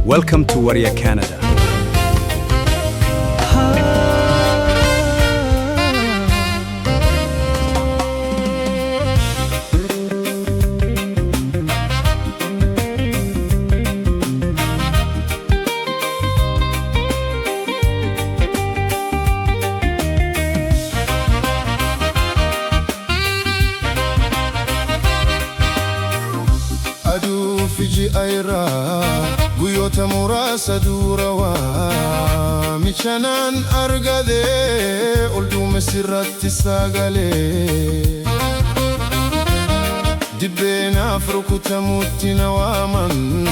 Welcome to Warrior Canada. Adu Fiji Aira Guyota Murasa Durawa Michanan Argade Uldume Sirratti Sagale Dibbena Frukuta Mutina Waman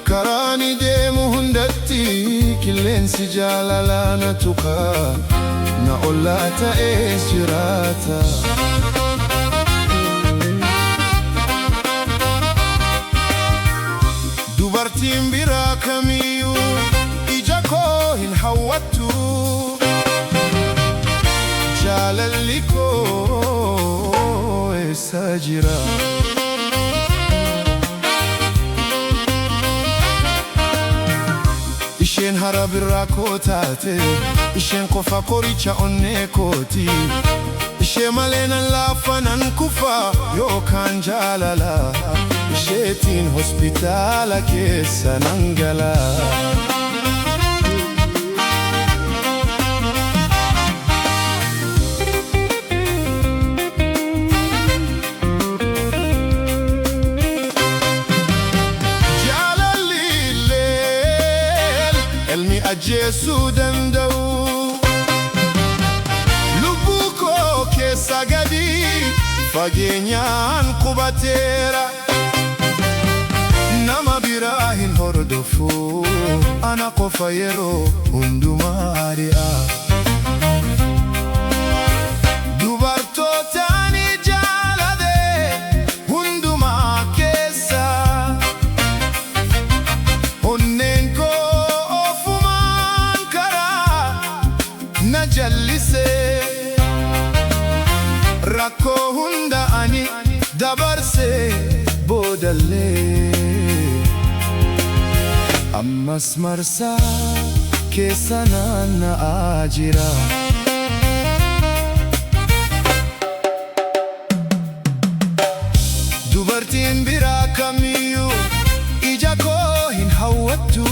Karani Demu Hundatti Killensi Jalalana Tuka Na Olata Esirata Dubartiin biraa kamiyyuu ija koo hin hawwattu jaalalli koo eessa jira? Isheen hara biraa koo taate isheen qofa qoricha onnee kooti ishee malee nan laafa nan kufa yookaan jaalala isheetiin hospitaala keessa nan gala. Jaalalli leel elmi ajjeesuu danda'u lubbuu koo keessa gadi fageenyaan qubateera. Nama biraa hin hordofu ana qofa yeroo hundumaa ari'a. Dubartootaan jaalade hundumaa keessa onneen koo ofumaan karaa na jallisee rakkoo hunda ani dabarsee boodallee. Ammas marsaa keessa naanna'aa jira. Dubartiin biraa kamiyyuu ija koo hin hawwattu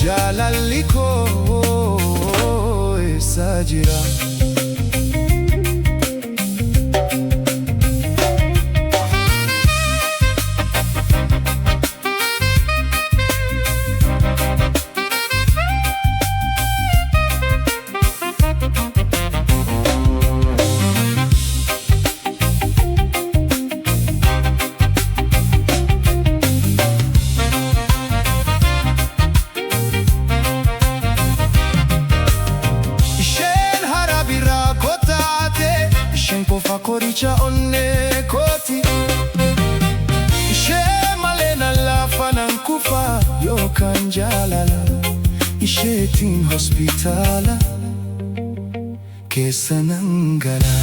jaalalli koo eessa jira? Qofa qoricha onnee kooti ishee malee nan laafa nan kufa yookaan jaalala isheetiin hospitaala keessa nan gala.